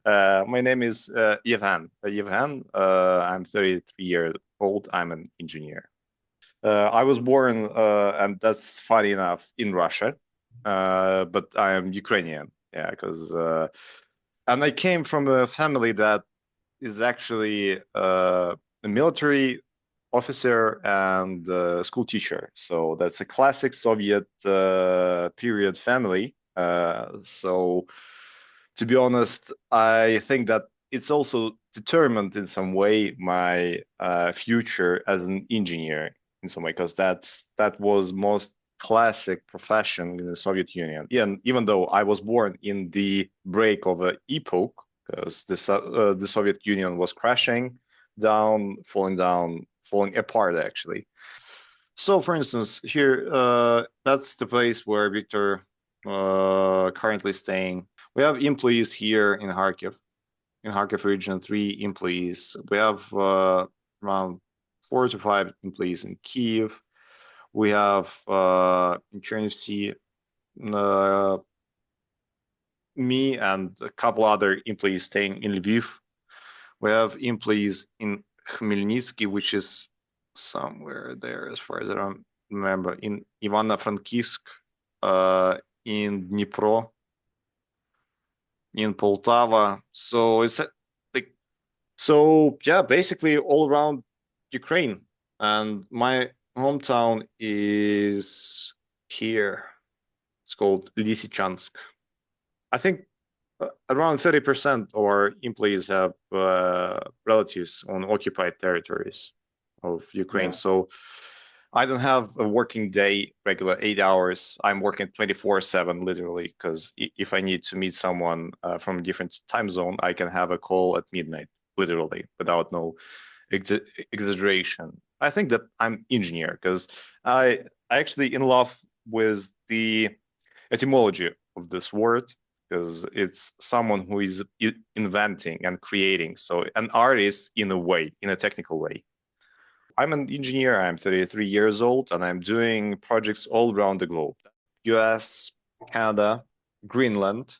My name is Yevhen. I'm 33 years old. I'm an engineer. I was born, and that's funny enough, in Russia, but I am Ukrainian. Yeah, because and I came from a family that is actually a military officer and school teacher. So that's a classic Soviet period family. So to be honest, I think that it's also determined in some way my future as an engineer in some way, because that was most classic profession in the Soviet Union. Yeah, and even though I was born in the break of an epoch, because the Soviet Union was crashing down, falling apart actually. So, for instance, here that's the place where Victor currently staying. We have employees here in Kharkiv region, 3 employees. We have around 4 to 5 employees in Kiev. We have in Chernihiv, uh, me and a couple other employees staying in Lviv. We have employees in Khmelnytsky, which is somewhere there, as far as I don't remember, in Ivano-Frankivsk, in Dnipro, in Poltava. So it's like yeah, basically all around Ukraine. And my hometown is here. It's called Lysychansk. I think around 30% of our employees have relatives on occupied territories of Ukraine. Yeah. So I don't have a working day, regular 8 hours. I'm working 24/7, literally, because if I need to meet someone from a different time zone, I can have a call at midnight, literally, without no ex exaggeration. I think that I'm engineer because I actually in love with the etymology of this word, because it's someone who is inventing and creating. So an artist in a way, in a technical way. I'm an engineer. I'm 33 years old, and I'm doing projects all around the globe. US, Canada, Greenland,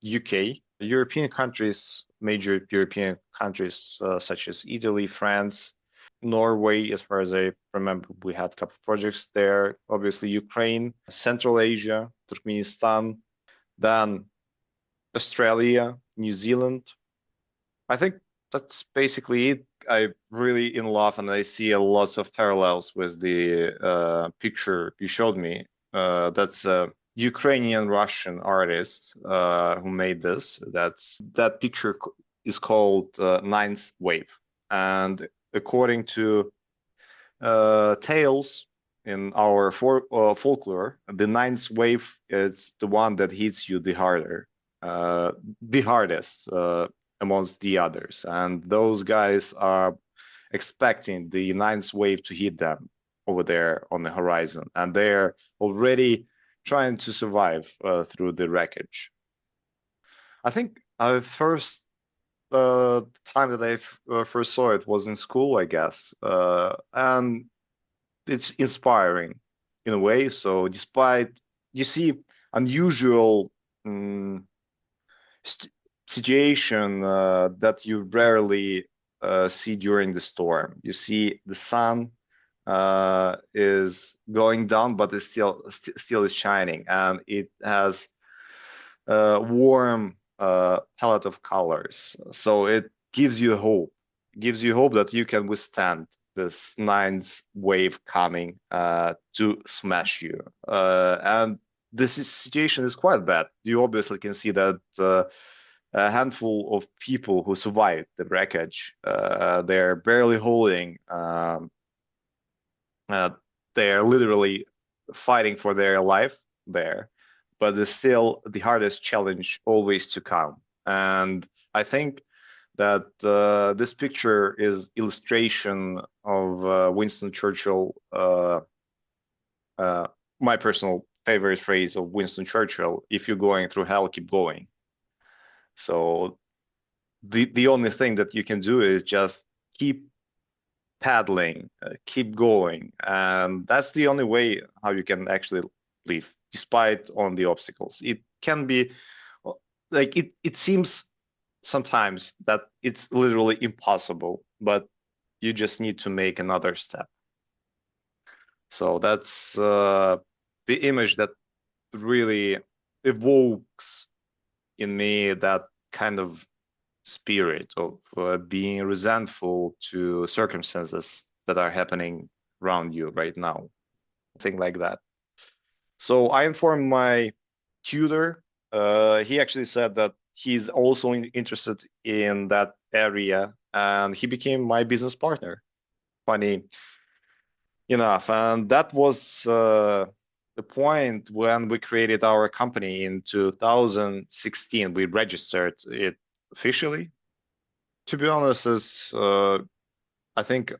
UK, European countries, major European countries such as Italy, France, Norway, as far as I remember, we had a couple of projects there. Obviously, Ukraine, Central Asia, Turkmenistan, then Australia, New Zealand. I think that's basically it. I'm really in love, and I see a lots of parallels with the picture you showed me. That's a Ukrainian Russian artist who made this. That picture is called Ninth Wave, and according to tales in our folklore, the ninth wave is the one that hits you the hardest amongst the others. And those guys are expecting the ninth wave to hit them over there on the horizon. And they're already trying to survive through the wreckage. I think first time that I first saw it was in school, I guess. And it's inspiring in a way. So despite you see unusual um, st situation that you rarely see during the storm. You see the sun is going down, but it's still is shining, and it has a warm palette of colors. So it gives you hope. Gives you hope that you can withstand this ninth wave coming to smash you. And this situation is quite bad. You obviously can see that a handful of people who survived the wreckage, they're barely holding, uh, they're literally fighting for their life there, but it's still the hardest challenge always to come. And I think that this picture is illustration of Winston Churchill, uh, my personal favorite phrase of Winston Churchill, if you're going through hell, keep going. So the only thing that you can do is just keep paddling, keep going, and that's the only way how you can actually live, despite on the obstacles. It can be like it seems sometimes that it's literally impossible, but you just need to make another step. So that's the image that really evokes in me that kind of spirit of being resentful to circumstances that are happening around you right now, thing like that. So I informed my tutor. He actually said that he's also interested in that area, and he became my business partner. Funny enough, and that was the point when we created our company in 2016. We registered it officially. To be honest, I think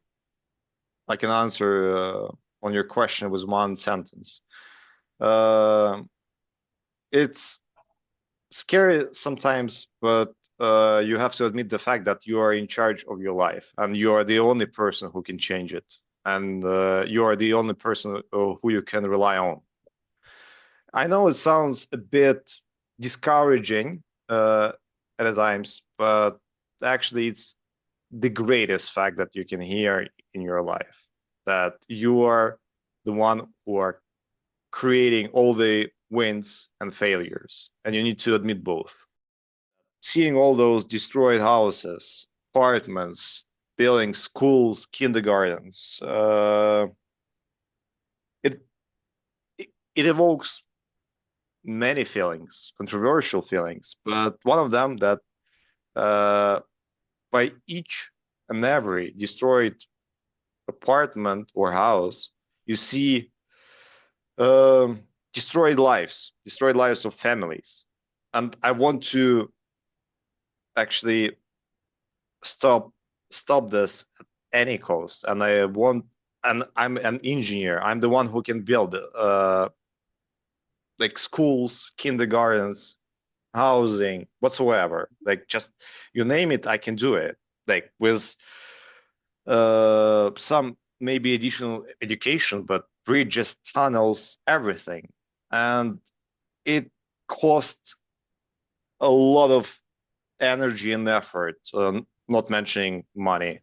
I can answer on your question with one sentence. Uh, it's scary sometimes, but you have to admit the fact that you are in charge of your life and you are the only person who can change it. And you are the only person who you can rely on. I know it sounds a bit discouraging at times, but actually, it's the greatest fact that you can hear in your life, that you are the one who are creating all the wins and failures, and you need to admit both. Seeing all those destroyed houses, apartments, buildings, schools, kindergartens, it, it evokes many feelings, controversial feelings, but one of them that uh, by each and every destroyed apartment or house, you see destroyed lives of families. And I want to actually stop stop this at any cost. And I'm an engineer. I'm the one who can build like schools, kindergartens, housing, whatsoever. Like just you name it, I can do it. Like with some maybe additional education, but bridges, tunnels, everything. And it costs a lot of energy and effort, not mentioning money,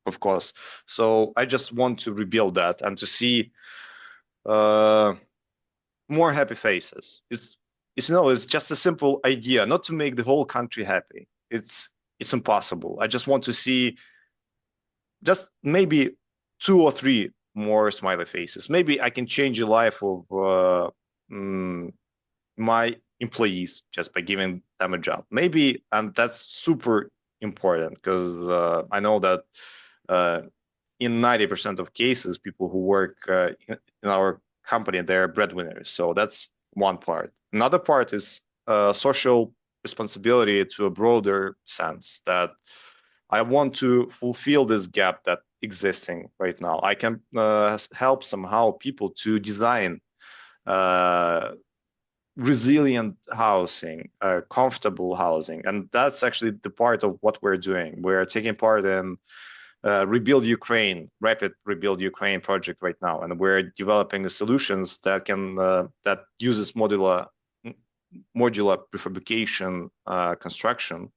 of course. So I just want to rebuild that and to see uh, more happy faces. It's just a simple idea, not to make the whole country happy. It's impossible. I just want to see just maybe two or three more smiley faces. Maybe I can change the life of my employees just by giving them a job. Maybe, and that's super important because I know that uh, in 90% of cases, people who work in our company, they're breadwinners. So that's one part. Another part is social responsibility to a broader sense that I want to fulfill this gap that existing right now. I can help somehow people to design uh, resilient housing, comfortable housing, and that's actually the part of what we're doing. We're taking part in Rapid Rebuild Ukraine project right now, and we're developing solutions that can that uses modular prefabrication construction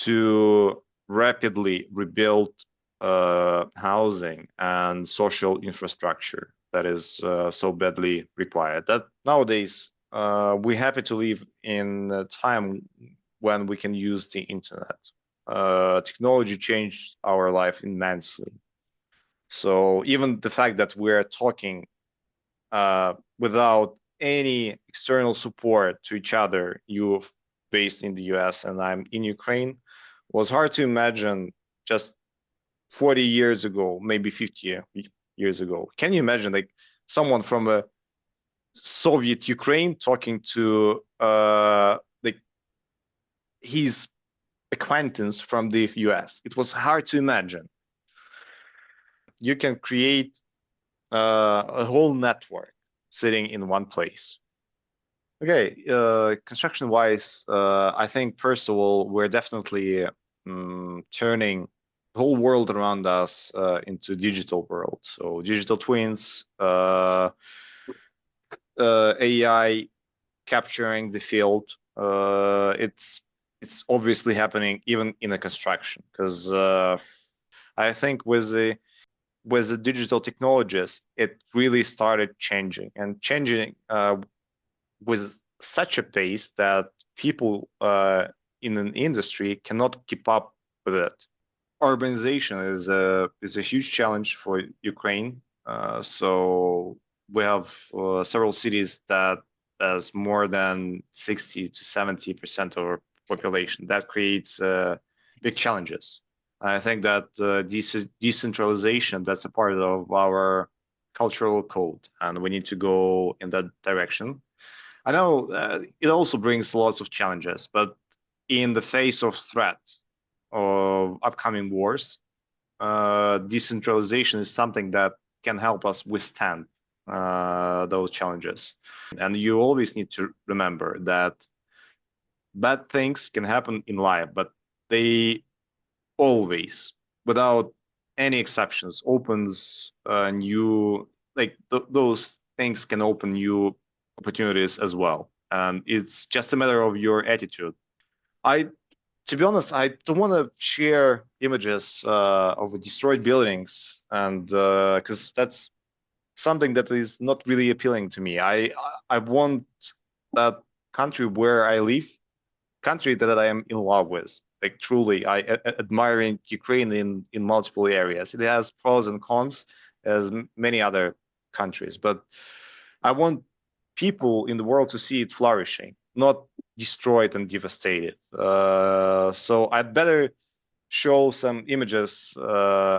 to rapidly rebuild housing and social infrastructure that is so badly required. That nowadays we're happy to live in a time when we can use the internet. Technology changed our life immensely. So even the fact that we're talking without any external support to each other, you based in the US and I'm in Ukraine, was hard to imagine just 40 years ago, maybe 50 years ago. Can you imagine like someone from a Soviet Ukraine talking to like his acquaintance from the US? It was hard to imagine. You can create a whole network sitting in one place. Okay, construction-wise, I think first of all, we're definitely turning the whole world around us into digital world. So digital twins, AI capturing the field. It's it's obviously happening even in the construction, because I think with the digital technologies, it really started changing and changing with such a pace that people in an industry cannot keep up with it. Urbanization is a huge challenge for Ukraine. So we have several cities that has more than 60 to 70% of our population. That creates big challenges. I think that decentralization, that's a part of our cultural code, and we need to go in that direction. I know it also brings lots of challenges, but in the face of threat of upcoming wars, decentralization is something that can help us withstand those challenges. And you always need to remember that bad things can happen in life, but they always, without any exceptions, opens new, like those things can open new opportunities as well. And it's just a matter of your attitude. I To be honest, I don't want to share images of destroyed buildings, and because that's something that is not really appealing to me. I want that country where I live, country that I am in love with. Like truly, admiring Ukraine in multiple areas. It has pros and cons, as many other countries, but I want people in the world to see it flourishing, not destroyed and devastated. So I'd better show some images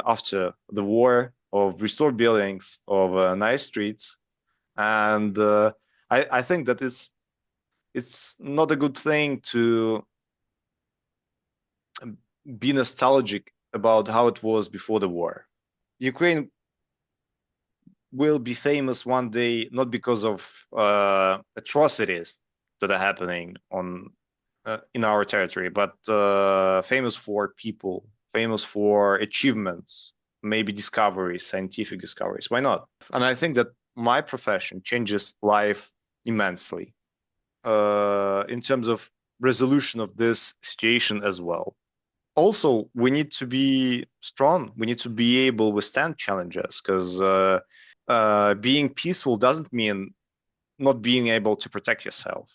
after the war of restored buildings, of nice streets, and I think that it's not a good thing to be nostalgic about how it was before the war. Ukraine will be famous one day not because of atrocities that are happening on in our territory, but famous for people, famous for achievements, maybe discoveries, scientific discoveries. Why not? And I think that my profession changes life immensely in terms of resolution of this situation as well. Also, we need to be strong. We need to be able to withstand challenges, because being peaceful doesn't mean not being able to protect yourself.